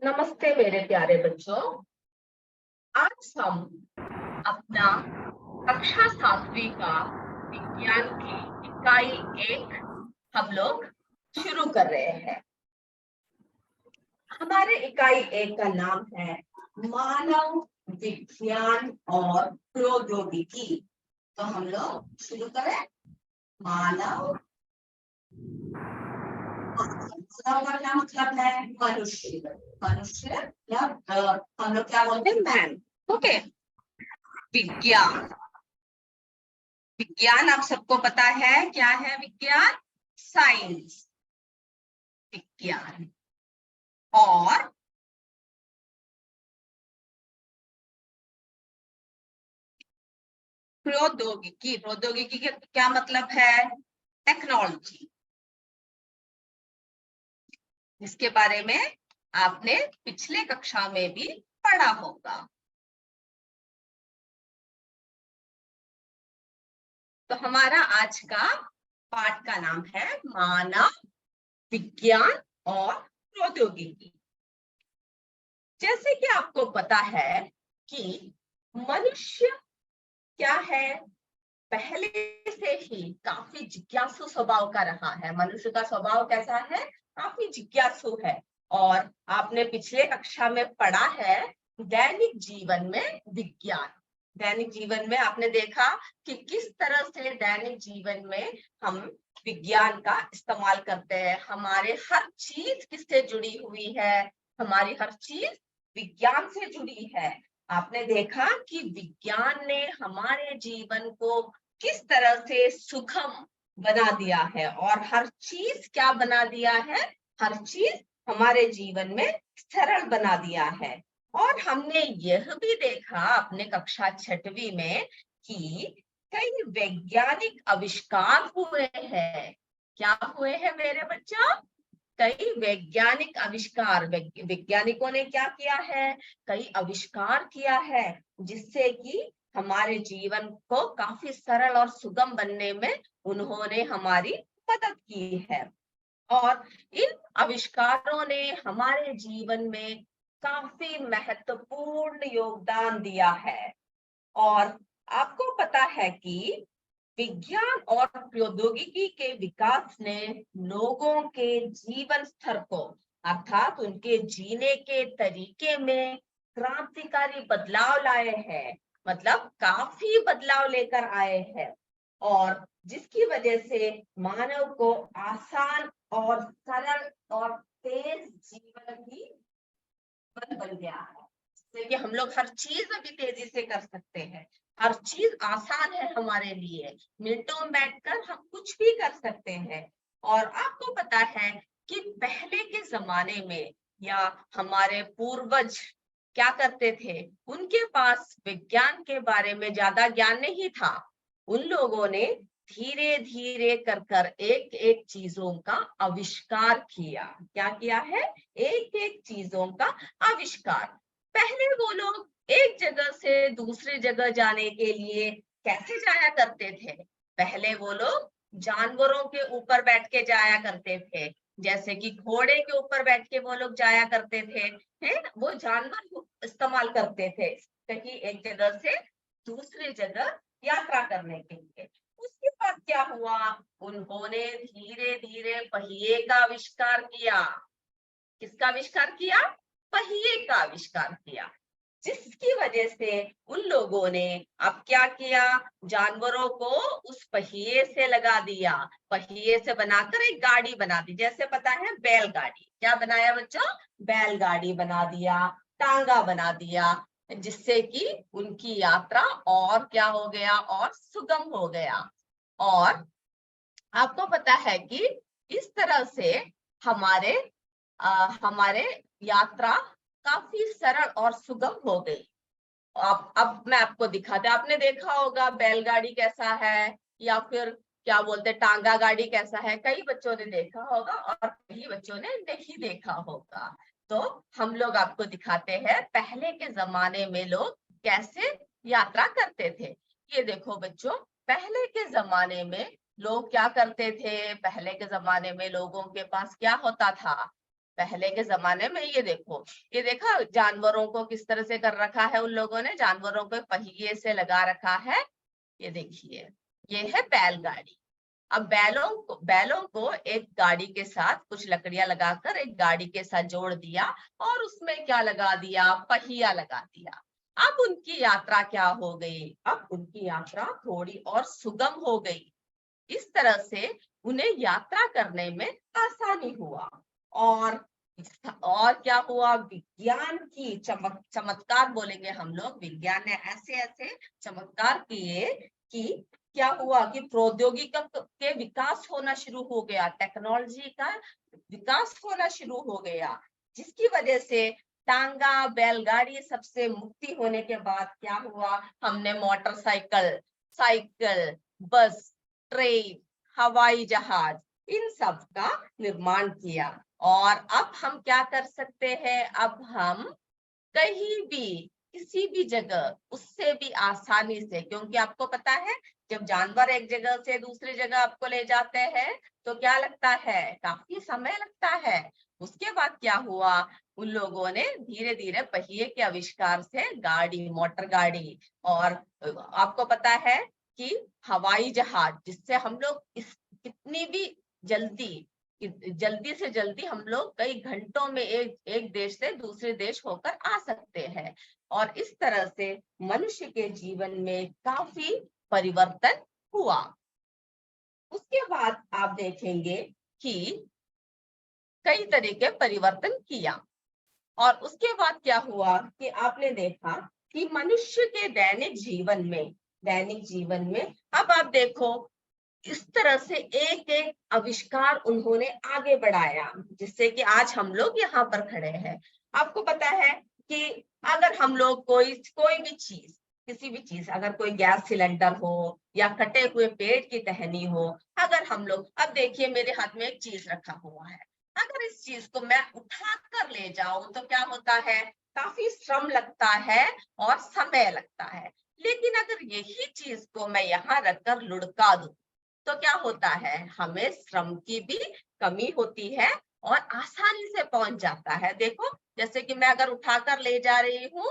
नमस्ते मेरे प्यारे बच्चों। आज हम अपना कक्षा 7वीं का विज्ञान की इकाई 1 हम लोग शुरू कर रहे हैं। हमारे इकाई 1 का नाम है मानव विज्ञान और प्रौद्योगिकी। तो हम लोग शुरू करें। मानव का क्या मतलब है? मनुष्य। मनुष्य या हम लोग क्या बोलते हैं? मैन। ओके। विज्ञान। विज्ञान आप सबको पता है क्या है? विज्ञान साइंस, विज्ञान। और प्रौद्योगिकी। प्रौद्योगिकी का क्या मतलब है? टेक्नोलॉजी। इसके बारे में आपने पिछले कक्षा में भी पढ़ा होगा। तो हमारा आज का पाठ का नाम है मानव विज्ञान और प्रौद्योगिकी। जैसे कि आपको पता है कि मनुष्य क्या है, पहले से ही काफी जिज्ञासु स्वभाव का रहा है। मनुष्य का स्वभाव कैसा है? काफी जिज्ञासु है। और आपने पिछले कक्षा में पढ़ा है दैनिक जीवन में विज्ञान। दैनिक जीवन में आपने देखा कि किस तरह से दैनिक जीवन में हम विज्ञान का इस्तेमाल करते हैं। हमारे हर चीज किससे जुड़ी हुई है? हमारी हर चीज विज्ञान से जुड़ी है। आपने देखा कि विज्ञान ने हमारे जीवन को किस तरह से सुगम बना दिया है और हर चीज क्या बना दिया है? हर चीज हमारे जीवन में सरल बना दिया है। और हमने यह भी देखा अपने कक्षा 6वीं में कि कई वैज्ञानिक आविष्कार हुए हैं। क्या हुए हैं मेरे बच्चों? कई वैज्ञानिक आविष्कार। वैज्ञानिकों ने क्या किया है? कई आविष्कार किया है जिससे कि हमारे जीवन को काफी सरल और सुगम बनने में उन्होंने हमारी मदद की है। और इन आविष्कारों ने हमारे जीवन में काफी महत्वपूर्ण योगदान दिया है। और आपको पता है कि विज्ञान और प्रौद्योगिकी के विकास ने लोगों के जीवन स्तर को अर्थात उनके जीने के तरीके में क्रांतिकारी बदलाव लाए हैं। मतलब काफी बदलाव लेकर आए हैं और जिसकी वजह से मानव को आसान और सरल और तेज जीवन की बन गया है। जैसे कि हम लोग हर चीज अभी तेजी से कर सकते हैं। हर चीज आसान है हमारे लिए। मिनटों में बैठकर हम कुछ भी कर सकते हैं। और आपको पता है कि पहले के जमाने में या हमारे पूर्वज क्या करते थे? उनके पास विज्ञान के बारे में ज्यादा ज्ञान नहीं था। उन लोगों ने धीरे धीरे कर एक एक चीजों का आविष्कार किया। क्या किया है? एक एक चीजों का आविष्कार। पहले वो लोग एक जगह से दूसरी जगह जाने के लिए कैसे जाया करते थे? पहले वो लोग जानवरों के ऊपर बैठ के जाया करते थे। जैसे कि घोड़े के ऊपर बैठ के वो लोग जाया करते थे। है वो जानवर इस्तेमाल करते थे ताकि एक जगह से दूसरी जगह यात्रा करने के लिए। उसके बाद क्या हुआ? उन्होंने धीरे धीरे पहिए का आविष्कार किया। किसका आविष्कार किया? पहिए का आविष्कार किया। जिसकी वजह से उन लोगों ने अब क्या किया? जानवरों को उस पहिए से लगा दिया। पहिए से बनाकर एक गाड़ी बना दी। जैसे पता है बैलगाड़ी। क्या बनाया बच्चों? बैलगाड़ी बना दिया, टांगा बना दिया, जिससे कि उनकी यात्रा और क्या हो गया? और सुगम हो गया। और आपको पता है कि इस तरह से हमारे हमारे यात्रा काफी सरल और सुगम हो गई। अब मैं आपको दिखाते। आपने देखा होगा बैलगाड़ी कैसा है या फिर क्या बोलते टांगा गाड़ी कैसा है। कई बच्चों ने देखा होगा और कई बच्चों ने नहीं देखा होगा। तो हम लोग आपको दिखाते हैं पहले के जमाने में लोग कैसे यात्रा करते थे। ये देखो बच्चों, पहले के जमाने में लोग क्या करते थे? पहले के जमाने में लोगों के पास क्या होता था? पहले के जमाने में ये देखो, ये देखा जानवरों को किस तरह से कर रखा है उन लोगों ने, जानवरों को पहिए से लगा रखा है। ये देखिए, ये है बैलगाड़ी। अब बैलों को एक गाड़ी के साथ कुछ लकड़ियां लगाकर एक गाड़ी के साथ जोड़ दिया और उसमें क्या लगा दिया, पहिया लगा दिया। अब उनकी यात्रा क्या हो गई, अब उनकी यात्रा थोड़ी और सुगम हो गई। इस तरह से उन्हें यात्रा करने में आसानी हुआ। और क्या हुआ, विज्ञान की चमत्कार बोलेंगे हम लोग, विज्ञान ने ऐसे ऐसे चमत्कार किए कि क्या हुआ कि प्रौद्योगिकी के विकास होना शुरू हो गया, टेक्नोलॉजी का विकास होना शुरू हो गया, जिसकी वजह से टांगा बैलगाड़ी सबसे मुक्ति होने के बाद क्या हुआ, हमने मोटरसाइकिल, साइकिल, बस, ट्रेन, हवाई जहाज, इन सब का निर्माण किया। और अब हम क्या कर सकते हैं, अब हम कहीं भी किसी भी जगह उससे भी आसानी से, क्योंकि आपको पता है जब जानवर एक जगह से दूसरी जगह आपको ले जाते हैं तो क्या लगता है, काफी समय लगता है। उसके बाद क्या हुआ, उन लोगों ने धीरे धीरे पहिए के आविष्कार से गाड़ी, मोटर गाड़ी, और आपको पता है कि हवाई जहाज, जिससे हम लोग इस कितनी भी जल्दी जल्दी से जल्दी हम लोग कई घंटों में एक देश से दूसरे देश होकर आ सकते हैं। और इस तरह से मनुष्य के जीवन में काफी परिवर्तन हुआ। उसके बाद आप देखेंगे कि कई तरह के परिवर्तन किया। और उसके बाद क्या हुआ कि आपने देखा कि मनुष्य के दैनिक जीवन में अब आप देखो, इस तरह से एक एक आविष्कार उन्होंने आगे बढ़ाया, जिससे कि आज हम लोग यहाँ पर खड़े हैं। आपको पता है कि अगर हम लोग कोई भी चीज, किसी भी चीज, अगर कोई गैस सिलेंडर हो या कटे हुए पेड़ की टहनी हो, अगर हम लोग, अब देखिए मेरे हाथ में एक चीज रखा हुआ है, अगर इस चीज को मैं उठा कर ले जाऊं तो क्या होता है, काफी श्रम लगता है और समय लगता है। लेकिन अगर यही चीज को मैं यहाँ रखकर लुढ़का दूं तो क्या होता है, हमें श्रम की भी कमी होती है और आसानी से पहुंच जाता है। देखो, जैसे कि मैं अगर उठाकर ले जा रही हूँ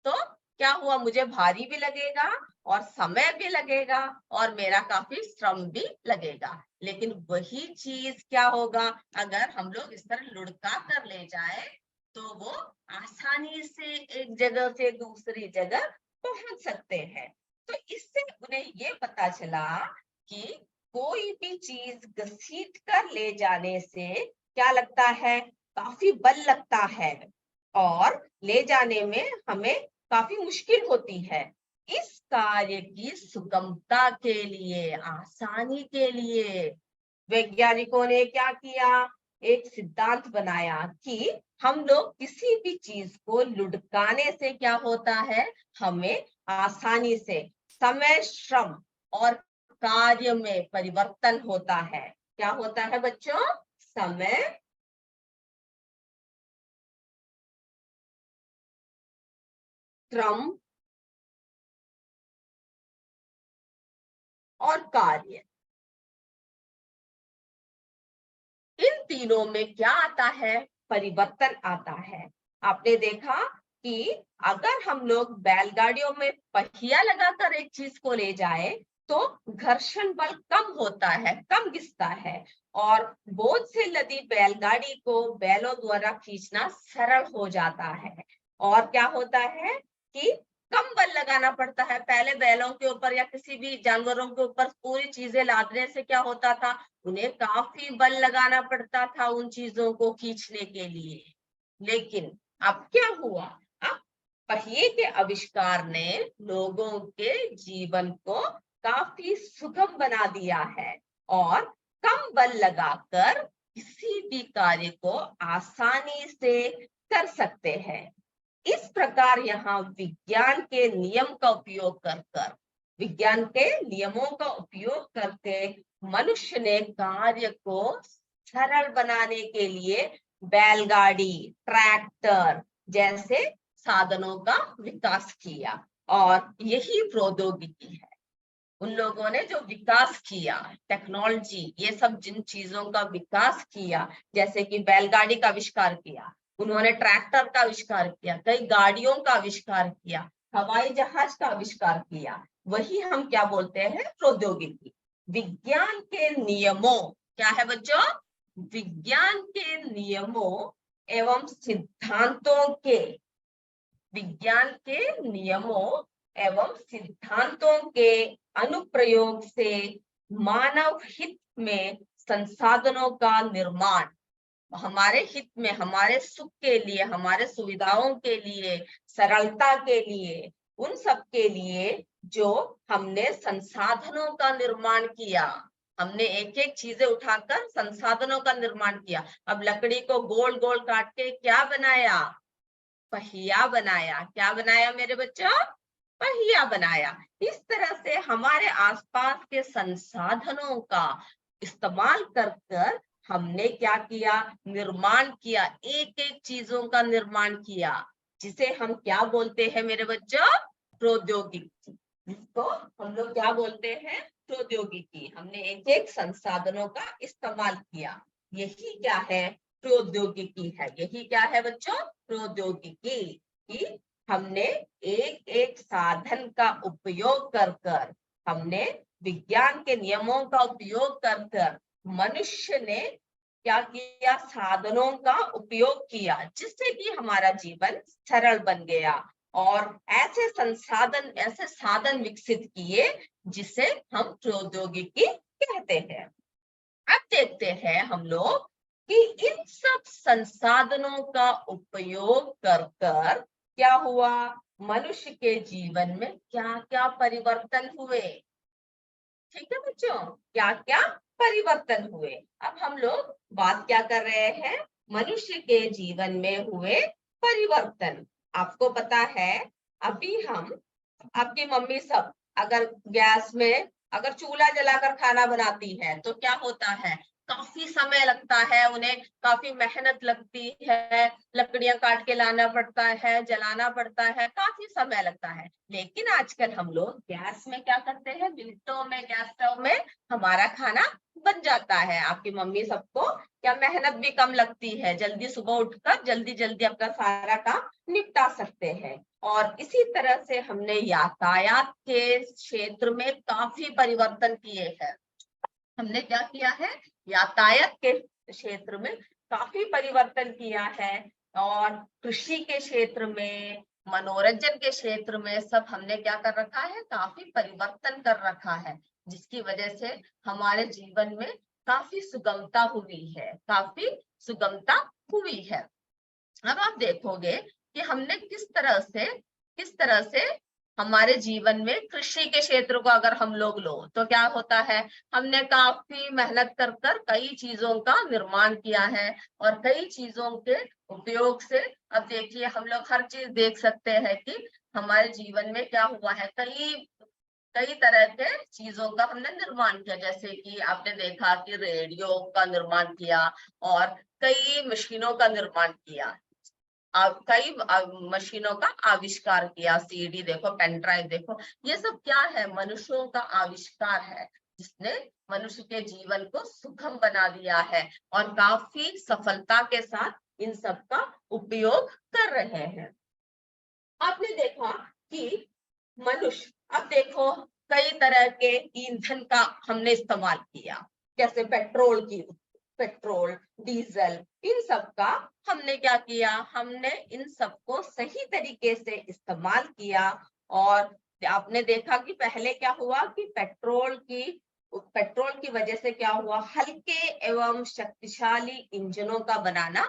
तो क्या हुआ, मुझे भारी भी लगेगा और समय भी लगेगा और मेरा काफी श्रम भी लगेगा। लेकिन वही चीज क्या होगा, अगर हम लोग इस तरह लुढ़का कर ले जाए तो वो आसानी से एक जगह से दूसरी जगह पहुंच सकते हैं। तो इससे उन्हें ये पता चला कि कोई भी चीज घसीट कर ले जाने से क्या लगता है, काफी बल लगता है और ले जाने में हमें काफी मुश्किल होती है। इस कार्य की सुगमता के लिए, आसानी के लिए वैज्ञानिकों ने क्या किया, एक सिद्धांत बनाया कि हम लोग किसी भी चीज को लुढ़काने से क्या होता है, हमें आसानी से समय, श्रम और कार्य में परिवर्तन होता है। क्या होता है बच्चों, समय, श्रम और कार्य, इन तीनों में क्या आता है, परिवर्तन आता है। आपने देखा कि अगर हम लोग बैलगाड़ियों में पहिया लगाकर एक चीज को ले जाए तो घर्षण बल कम होता है, कम घिसता है, और बोझ से लदी बैलगाड़ी को बैलों द्वारा खींचना सरल हो जाता है। और क्या होता है कि कम बल लगाना पड़ता है। पहले बैलों के ऊपर या किसी भी जानवरों के ऊपर पूरी चीजें लादने से क्या होता था, उन्हें काफी बल लगाना पड़ता था उन चीजों को खींचने के लिए। लेकिन अब क्या हुआ, अब पहिए के आविष्कार ने लोगों के जीवन को काफी सुगम बना दिया है और कम बल लगाकर किसी भी कार्य को आसानी से कर सकते हैं। इस प्रकार यहाँ विज्ञान के नियमों का उपयोग करके मनुष्य ने कार्य को सरल बनाने के लिए बैलगाड़ी, ट्रैक्टर जैसे साधनों का विकास किया, और यही प्रौद्योगिकी है। उन लोगों ने जो विकास किया, टेक्नोलॉजी, ये सब जिन चीजों का विकास किया, जैसे कि बैलगाड़ी का आविष्कार किया, उन्होंने ट्रैक्टर का आविष्कार किया, कई गाड़ियों का आविष्कार किया, हवाई जहाज का आविष्कार किया, वही हम क्या बोलते हैं, प्रौद्योगिकी। विज्ञान के नियमों, क्या है बच्चों, विज्ञान के नियमों एवं सिद्धांतों के, विज्ञान के नियमों एवं सिद्धांतों के अनुप्रयोग से मानव हित में संसाधनों का निर्माण, हमारे हित में, हमारे सुख के लिए, हमारे सुविधाओं के लिए, सरलता के लिए, उन सब के लिए जो हमने संसाधनों का निर्माण किया, हमने एक एक चीजें उठाकर संसाधनों का निर्माण किया। अब लकड़ी को गोल गोल काट के क्या बनाया, पहिया बनाया। क्या बनाया मेरे बच्चों, पहिया बनाया। इस तरह से हमारे आसपास के संसाधनों का इस्तेमाल कर कर हमने क्या किया, निर्माण किया, एक एक चीजों का निर्माण किया, जिसे हम क्या बोलते हैं मेरे बच्चों, प्रौद्योगिकी। जिसको हम लोग क्या बोलते हैं, प्रौद्योगिकी। हमने एक एक संसाधनों का इस्तेमाल किया, यही क्या है, प्रौद्योगिकी है। यही क्या है बच्चों, प्रौद्योगिकी। कि हमने एक एक साधन का उपयोग कर कर, हमने विज्ञान के नियमों का उपयोग कर कर मनुष्य ने क्या किया, साधनों का उपयोग किया, जिससे कि हमारा जीवन सरल बन गया, और ऐसे संसाधन, ऐसे साधन विकसित किए जिसे हम प्रौद्योगिकी कहते हैं। अब देखते हैं हम लोग कि इन सब संसाधनों का उपयोग कर कर क्या हुआ, मनुष्य के जीवन में क्या क्या परिवर्तन हुए। ठीक है बच्चों, क्या क्या परिवर्तन हुए। अब हम लोग बात क्या कर रहे हैं, मनुष्य के जीवन में हुए परिवर्तन। आपको पता है, अभी हम, आपकी मम्मी सब अगर गैस में, अगर चूल्हा जलाकर खाना बनाती है तो क्या होता है, काफी समय लगता है, उन्हें काफी मेहनत लगती है, लकड़ियां काट के लाना पड़ता है, जलाना पड़ता है, काफी समय लगता है। लेकिन आजकल हम लोग गैस में क्या करते हैं, मिनटों में गैस स्टोव में हमारा खाना बन जाता है। आपकी मम्मी सबको क्या मेहनत भी कम लगती है, जल्दी सुबह उठकर जल्दी जल्दी अपना सारा काम निपटा सकते हैं। और इसी तरह से हमने यातायात के क्षेत्र में काफी परिवर्तन किए हैं। हमने क्या किया है, यातायात के क्षेत्र में काफी परिवर्तन किया है, और कृषि के क्षेत्र में, मनोरंजन के क्षेत्र में सब हमने क्या कर रखा है, काफी परिवर्तन कर रखा है, जिसकी वजह से हमारे जीवन में काफी सुगमता हुई है, काफी सुगमता हुई है। अब आप देखोगे कि हमने किस तरह से हमारे जीवन में कृषि के क्षेत्र को अगर हम लोग लो तो क्या होता है, हमने काफी मेहनत कर कर कई चीजों का निर्माण किया है, और कई चीजों के उपयोग से, अब देखिए हम लोग हर चीज देख सकते हैं कि हमारे जीवन में क्या हुआ है, कई कई तरह के चीजों का हमने निर्माण किया। जैसे कि आपने देखा कि रेडियो का निर्माण किया, और कई मशीनों का निर्माण किया, कई मशीनों का आविष्कार किया, सीडी देखो, पेन ड्राइव देखो, ये सब क्या है, मनुष्यों का आविष्कार है, जिसने मनुष्य के जीवन को सुगम बना दिया है, और काफी सफलता के साथ इन सब का उपयोग कर रहे हैं। आपने देखा कि मनुष्य, अब देखो, कई तरह के ईंधन का हमने इस्तेमाल किया, जैसे पेट्रोल, डीजल, इन सब का हमने क्या किया, हमने इन सबको सही तरीके से इस्तेमाल किया। और आपने देखा कि पहले क्या हुआ कि पेट्रोल की वजह से क्या हुआ, हल्के एवं शक्तिशाली इंजनों का बनाना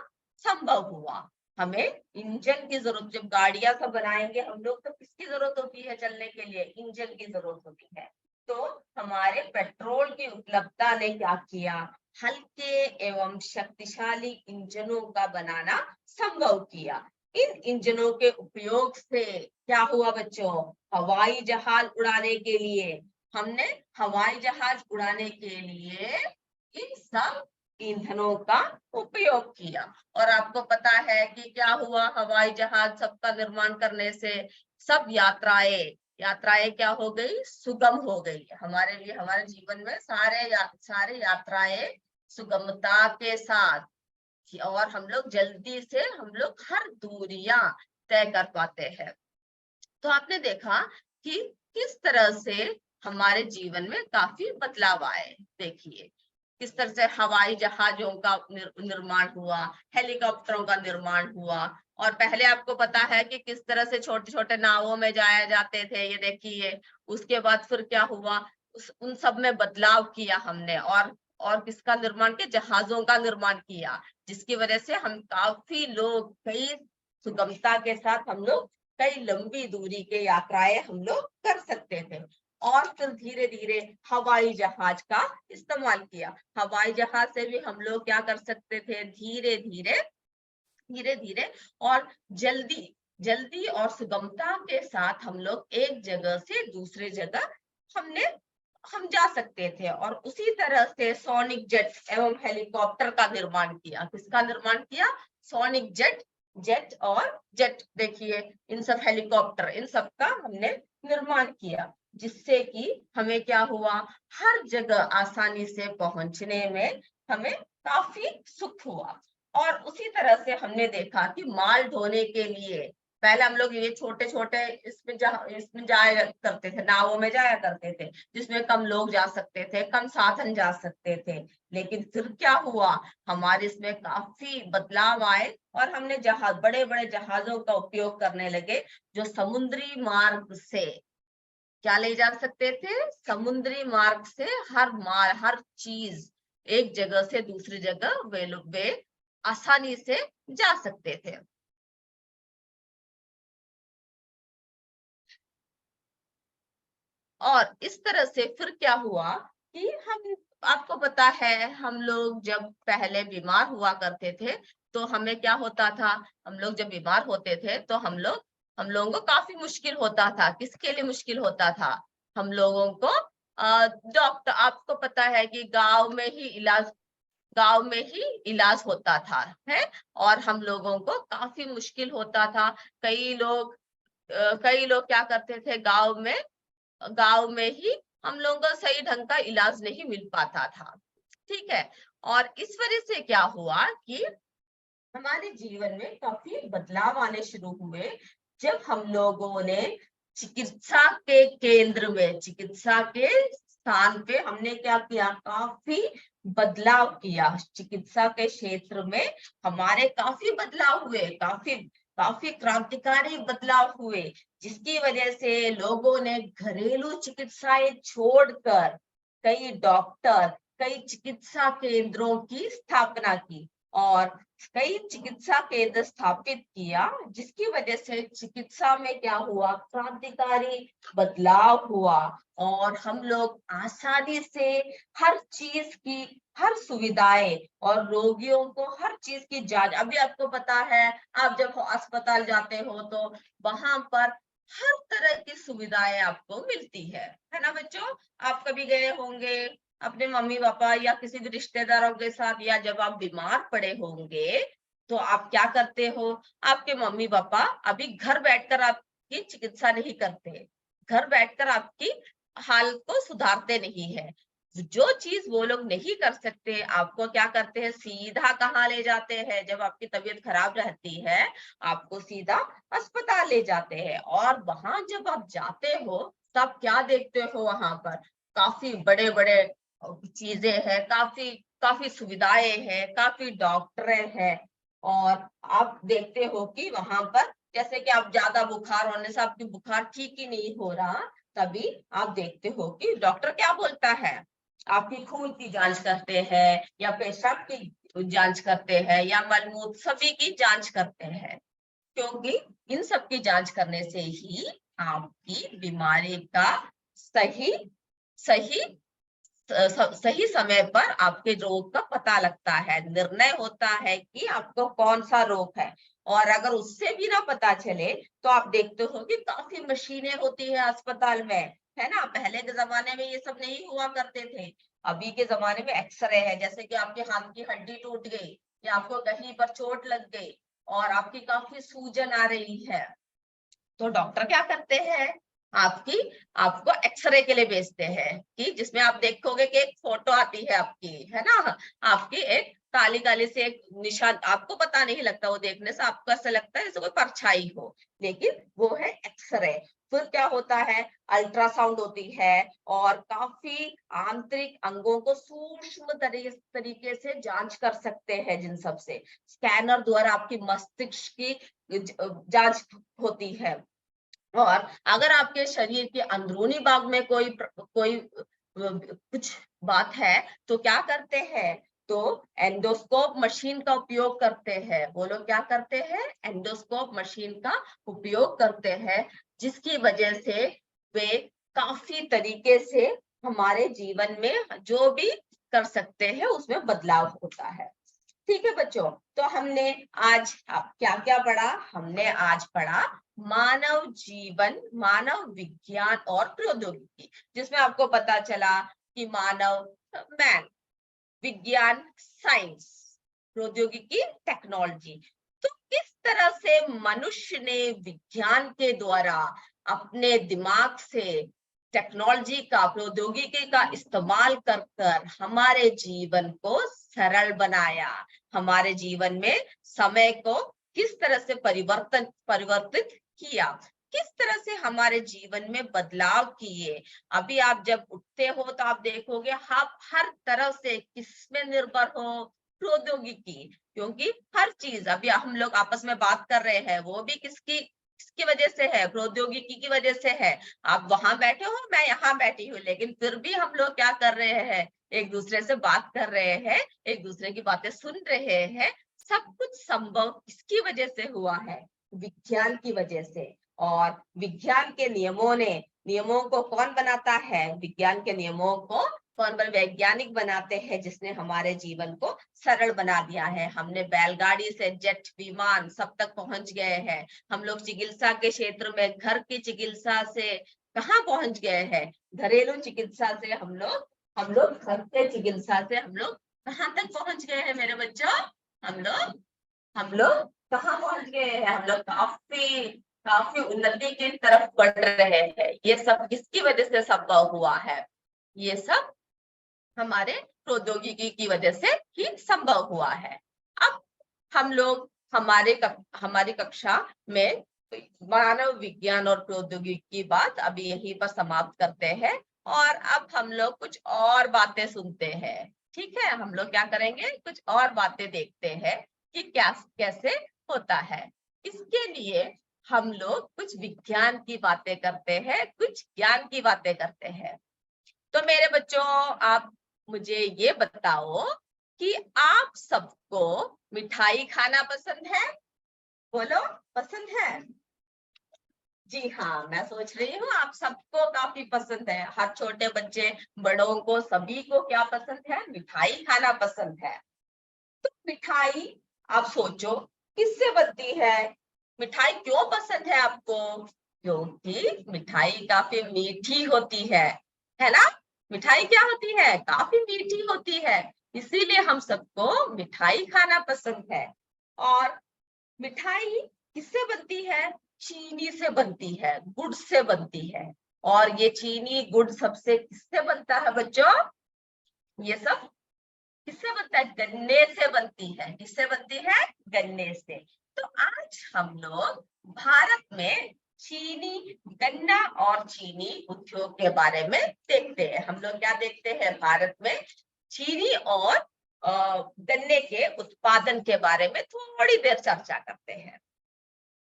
संभव हुआ। हमें इंजन की जरूरत, जब गाड़ियां सब बनाएंगे हम लोग तो किसकी जरूरत होती है चलने के लिए, इंजन की जरूरत होती है। तो हमारे पेट्रोल की उपलब्धता ने क्या किया, हल्के एवं शक्तिशाली इंजनों का बनाना संभव किया। इन इंजनों के उपयोग से क्या हुआ बच्चों, हवाई जहाज उड़ाने के लिए, हमने हवाई जहाज उड़ाने के लिए इन सब ईंधनों का उपयोग किया। और आपको पता है कि क्या हुआ, हवाई जहाज सबका निर्माण करने से सब यात्राएं यात्राएं क्या हो गई, सुगम हो गई हमारे लिए। हमारे जीवन में सारे यात्राएं सुगमता के साथ, और हम लोग जल्दी से हम लोग हर दूरियां तय कर पाते हैं। तो आपने देखा कि किस तरह से हमारे जीवन में काफी बदलाव आए। देखिए किस तरह से हवाई जहाजों का निर्माण हुआ, हेलीकॉप्टरों का निर्माण हुआ। और पहले आपको पता है कि किस तरह से छोटे छोटे नावों में जाया जाते थे, ये देखिए। उसके बाद फिर क्या हुआ, उन सब में बदलाव किया हमने, और किसका निर्माण किया, जहाजों का निर्माण किया, जिसकी वजह से हम काफी लोग कई सुगमता के साथ हम लोग कई लंबी दूरी के यात्राएं हम लोग कर सकते थे। और फिर धीरे धीरे हवाई जहाज का इस्तेमाल किया। हवाई जहाज से भी हम लोग क्या कर सकते थे, धीरे धीरे और जल्दी जल्दी और सुगमता के साथ हम लोग एक जगह से दूसरे जगह हम जा सकते थे। और उसी तरह से सोनिक जेट एवं हेलीकॉप्टर का निर्माण किया। किसका निर्माण किया, सोनिक जेट और जेट, देखिए इन सब हेलीकॉप्टर, इन सब का हमने निर्माण किया, जिससे कि हमें क्या हुआ, हर जगह आसानी से पहुंचने में हमें काफी सुख हुआ। और उसी तरह से हमने देखा कि माल ढोने के लिए पहले हम लोग ये छोटे छोटे इसमें जाया करते थे, नावों में जाया करते थे, जिसमें कम लोग जा सकते थे, कम साधन जा सकते थे। लेकिन फिर क्या हुआ, हमारे इसमें काफी बदलाव आए और हमने बड़े बड़े जहाजों का उपयोग करने लगे, जो समुद्री मार्ग से क्या ले जा सकते थे, समुद्री मार्ग से हर माल हर चीज एक जगह से दूसरी जगह वे आसानी से जा सकते थे। और इस तरह से फिर क्या हुआ कि आपको पता है, हम लोग जब पहले बीमार हुआ करते थे तो हमें क्या होता था, हम लोग जब बीमार होते थे तो हम लोगों को काफी मुश्किल होता था। किसके लिए मुश्किल होता था, हम लोगों को डॉक्टर, आपको पता है कि गांव में ही इलाज होता था, है। और हम लोगों को काफी मुश्किल होता था। कई लोग क्या करते थे, गांव में ही हम लोगों को सही ढंग का इलाज नहीं मिल पाता था, ठीक है। और इस वजह से क्या हुआ कि हमारे जीवन में काफी बदलाव आने शुरू हुए, जब हम लोगों ने चिकित्सा के केंद्र में, चिकित्सा के स्थान पे हमने क्या किया, काफी बदलाव किया। चिकित्सा के क्षेत्र में हमारे काफी बदलाव हुए, काफी काफी क्रांतिकारी बदलाव हुए, जिसकी वजह से लोगों ने घरेलू चिकित्साएं छोड़कर कई चिकित्सा केंद्रों की स्थापना की और कई चिकित्सा केंद्र स्थापित किया, जिसकी वजह से चिकित्सा में क्या हुआ, क्रांतिकारी बदलाव हुआ। और हम लोग आसानी से हर चीज की, हर सुविधाएं और रोगियों को हर चीज की जांच, अभी आपको पता है, आप जब अस्पताल जाते हो तो वहां पर हर तरह की सुविधाएं आपको मिलती है ना बच्चों। आप कभी गए होंगे अपने मम्मी पापा या किसी भी रिश्तेदारों के साथ, या जब आप बीमार पड़े होंगे तो आप क्या करते हो, आपके मम्मी पापा अभी घर बैठकर आपकी चिकित्सा नहीं करते, घर बैठकर आपकी हालत को सुधारते नहीं है। जो चीज वो लोग नहीं कर सकते, आपको क्या करते हैं, सीधा कहाँ ले जाते हैं, जब आपकी तबीयत खराब रहती है आपको सीधा अस्पताल ले जाते हैं। और वहां जब आप जाते हो तब क्या देखते हो, वहां पर काफी बड़े बड़े चीजें हैं, काफी काफी सुविधाएं हैं, काफी डॉक्टर हैं। और आप देखते हो कि वहां पर जैसे कि आप ज्यादा बुखार होने से, आपकी बुखार ठीक ही नहीं हो रहा, तभी आप देखते हो कि डॉक्टर क्या बोलता है, आपकी खून की जांच करते हैं या पेशाब की जांच करते हैं या मलमूत्र, सभी की जांच करते हैं। क्योंकि इन सब की जांच करने से ही आपकी बीमारी का सही सही सही समय पर आपके रोग का पता लगता है, निर्णय होता है कि आपको कौन सा रोग है। और अगर उससे भी ना पता चले तो आप देखते हो कि काफी मशीनें होती है अस्पताल में, है ना। पहले के जमाने में ये सब नहीं हुआ करते थे। अभी के जमाने में एक्सरे है, जैसे कि आपके हाथ की हड्डी टूट गई या आपको कहीं पर चोट लग गई और आपकी काफी सूजन आ रही है, तो डॉक्टर क्या करते हैं, आपकी आपको एक्सरे के लिए भेजते हैं, कि जिसमें आप देखोगे कि एक फोटो आती है आपकी, है ना, आपकी एक काली काली से एक निशान, आपको पता नहीं लगता, वो देखने से आपको ऐसा लगता है जैसे कोई परछाई हो, लेकिन वो है एक्सरे। फिर क्या होता है, अल्ट्रासाउंड होती है, और काफी आंतरिक अंगों को सूक्ष्म तरीके से जांच कर सकते हैं, जिन सब से स्कैनर द्वारा आपकी मस्तिष्क की जांच होती है। और अगर आपके शरीर के अंदरूनी भाग में कोई कुछ बात है, तो क्या करते हैं, तो एंडोस्कोप मशीन का उपयोग करते हैं। वो लोग क्या करते हैं, एंडोस्कोप मशीन का उपयोग करते हैं, जिसकी वजह से वे काफी तरीके से हमारे जीवन में जो भी कर सकते हैं उसमें बदलाव होता है। ठीक है बच्चों, तो हमने आज क्या क्या पढ़ा, हमने आज पढ़ा मानव जीवन, मानव विज्ञान और प्रौद्योगिकी, जिसमें आपको पता चला कि मानव मैन, विज्ञान साइंस, प्रौद्योगिकी टेक्नोलॉजी। तो किस तरह से मनुष्य ने विज्ञान के द्वारा अपने दिमाग से टेक्नोलॉजी का, प्रौद्योगिकी का इस्तेमाल कर कर हमारे जीवन को सरल बनाया, हमारे जीवन में समय को किस तरह से परिवर्तित किया, किस तरह से हमारे जीवन में बदलाव किए। अभी आप जब उठते हो तो आप देखोगे आप हर तरह से किसमें निर्भर हो, प्रौद्योगिकी, क्योंकि हर चीज अभी हम लोग आपस में बात कर रहे हैं वो भी किसकी वजह से है, प्रौद्योगिकी की वजह से है। आप वहां बैठे हो, मैं यहाँ बैठी हूँ, लेकिन फिर भी हम लोग क्या कर रहे हैं, एक दूसरे से बात कर रहे हैं, एक दूसरे की बातें सुन रहे हैं। सब कुछ संभव किसकी वजह से हुआ है, विज्ञान की वजह से। और विज्ञान के नियमों को कौन बनाता है, विज्ञान के नियमों को कौन वैज्ञानिक बनाते हैं, जिसने हमारे जीवन को सरल बना दिया है। हमने बैलगाड़ी से जेट विमान सब तक पहुंच गए हैं। हम लोग चिकित्सा के क्षेत्र में घर की चिकित्सा से कहाँ पहुंच गए हैं, घरेलू चिकित्सा से हम लोग घर के चिकित्सा से हम लोग कहाँ तक पहुंच गए हैं मेरे बच्चों, हम लोग कहाँ पहुंच गए हैं, हम लोग काफी काफी उन्नति की तरफ बढ़ रहे हैं। ये सब किसकी वजह से संभव हुआ है, ये सब हमारे प्रौद्योगिकी की वजह से ही संभव हुआ है। अब हम लोग हमारी कक्षा में मानव विज्ञान और प्रौद्योगिकी की बात अभी यहीं पर समाप्त करते हैं, और अब हम लोग कुछ और बातें सुनते हैं। ठीक है, हम लोग क्या करेंगे, कुछ और बातें देखते हैं कि क्या कैसे होता है। इसके लिए हम लोग कुछ विज्ञान की बातें करते हैं, कुछ ज्ञान की बातें करते हैं। तो मेरे बच्चों, आप मुझे ये बताओ कि आप सबको मिठाई खाना पसंद है, बोलो, पसंद है? जी हाँ, मैं सोच रही हूँ आप सबको काफी पसंद है। हर छोटे बच्चे बड़ों को सभी को क्या पसंद है, मिठाई खाना पसंद है। तो मिठाई आप सोचो किससे बनती है, मिठाई क्यों पसंद है आपको, क्योंकि मिठाई काफी मीठी होती है ना, मिठाई क्या होती है, काफी मीठी होती है, इसीलिए हम सबको मिठाई खाना पसंद है। और मिठाई किससे बनती है, चीनी से बनती है, गुड़ से बनती है। और ये चीनी गुड़ सबसे किससे बनता है बच्चों, ये सब किससे बनता है, गन्ने से बनती है। किससे बनती है, गन्ने से। तो आज हम लोग भारत में चीनी, गन्ना और चीनी उद्योग के बारे में देखते हैं। हम लोग क्या देखते हैं, भारत में चीनी और गन्ने के उत्पादन के बारे में थोड़ी देर चर्चा करते हैं।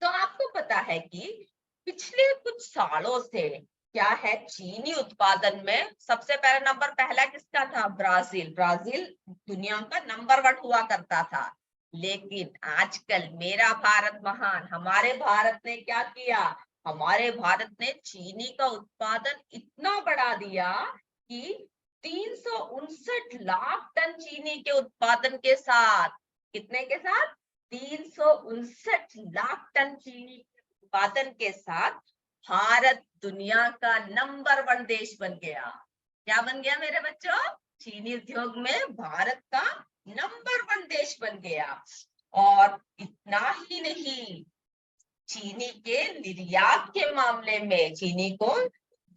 तो आपको पता है कि पिछले कुछ सालों से क्या है, चीनी उत्पादन में सबसे पहला नंबर पहला किसका था, ब्राजील। ब्राजील दुनिया का नंबर 1 हुआ करता था। लेकिन आजकल मेरा भारत महान, हमारे भारत ने क्या किया, हमारे भारत ने चीनी का उत्पादन इतना बढ़ा दिया कि 359 लाख टन चीनी के उत्पादन के साथ, कितने के साथ, 359 लाख टन चीनी उत्पादन के साथ भारत दुनिया का नंबर 1 देश बन गया। क्या बन गया मेरे बच्चों, चीनी उद्योग में भारत का नंबर 1 देश बन गया। और इतना ही नहीं, चीनी के निर्यात के मामले में, चीनी को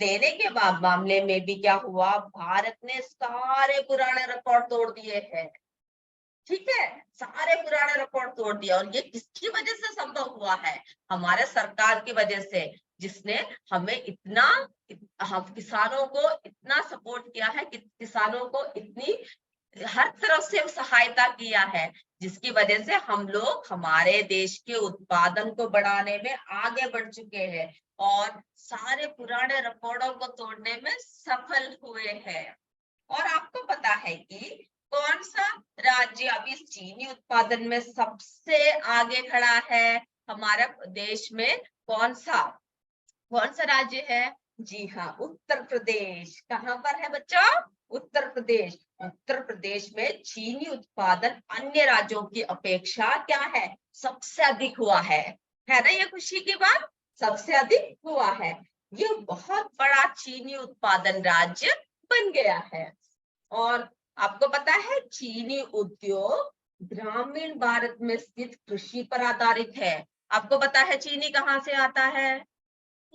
देने के मामले में भी क्या हुआ, भारत ने सारे पुराने रिकॉर्ड तोड़ दिए हैं। ठीक है, सारे पुराने रिकॉर्ड तोड़ दिया। और ये किसकी वजह से संभव हुआ है, हमारे सरकार की वजह से, जिसने हमें इतना, हम किसानों को इतना सपोर्ट किया है, कि किसानों को इतनी हर तरफ से सहायता किया है, जिसकी वजह से हम लोग हमारे देश के उत्पादन को बढ़ाने में आगे बढ़ चुके हैं और सारे पुराने रिकॉर्डों को तोड़ने में सफल हुए हैं। और आपको पता है कि कौन सा राज्य अभी चीनी उत्पादन में सबसे आगे खड़ा है हमारे देश में, कौन सा राज्य है? जी हाँ, उत्तर प्रदेश। कहाँ पर है बच्चों? उत्तर प्रदेश। उत्तर प्रदेश में चीनी उत्पादन अन्य राज्यों की अपेक्षा क्या है, सबसे अधिक हुआ है ना? ये खुशी की बात, सबसे अधिक हुआ है। ये बहुत बड़ा चीनी उत्पादन राज्य बन गया है। और आपको पता है चीनी उद्योग ग्रामीण भारत में स्थित कृषि पर आधारित है। आपको पता है चीनी कहाँ से आता है?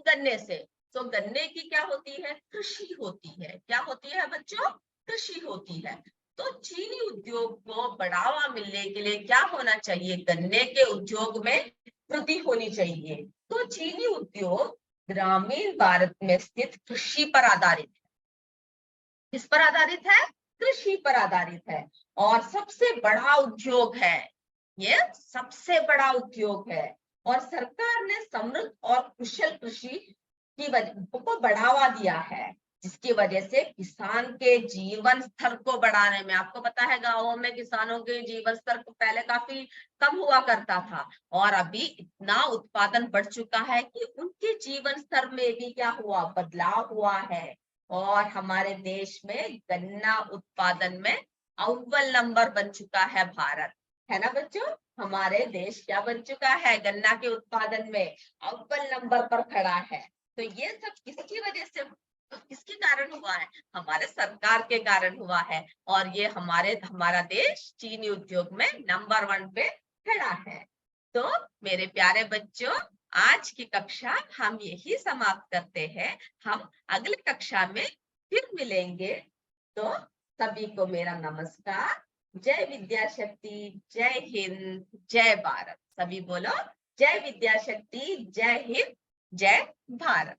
गन्ने से। तो गन्ने की क्या होती है, कृषि होती है। क्या होती है बच्चों? कृषि होती है। तो चीनी उद्योग को बढ़ावा मिलने के लिए क्या होना चाहिए, गन्ने के उद्योग में वृद्धि होनी चाहिए। तो चीनी उद्योग ग्रामीण भारत में स्थित कृषि पर आधारित है। किस पर आधारित है? कृषि पर आधारित है। और सबसे बड़ा उद्योग है, ये सबसे बड़ा उद्योग है। और सरकार ने समृद्ध और कुशल कृषि की को बढ़ावा दिया है, जिसकी वजह से किसान के जीवन स्तर को बढ़ाने में, आपको पता है गांवों में किसानों के जीवन स्तर पहले काफी कम हुआ करता था, और अभी इतना उत्पादन बढ़ चुका है कि उनके जीवन स्तर में भी क्या हुआ, बदलाव हुआ है। और हमारे देश में गन्ना उत्पादन में अव्वल नंबर बन चुका है भारत, है ना बच्चों? हमारे देश क्या बन चुका है, गन्ना के उत्पादन में अव्वल नंबर पर खड़ा है। तो ये सब किसकी वजह से, किसके कारण हुआ है? हमारे सरकार के कारण हुआ है। और ये हमारा देश चीनी उद्योग में नंबर 1 पे खड़ा है। तो मेरे प्यारे बच्चों, आज की कक्षा हम यही समाप्त करते हैं। हम अगली कक्षा में फिर मिलेंगे। तो सभी को मेरा नमस्कार। जय विद्या शक्ति, जय हिंद, जय भारत। सभी बोलो, जय विद्या शक्ति, जय हिंद, जय भारत।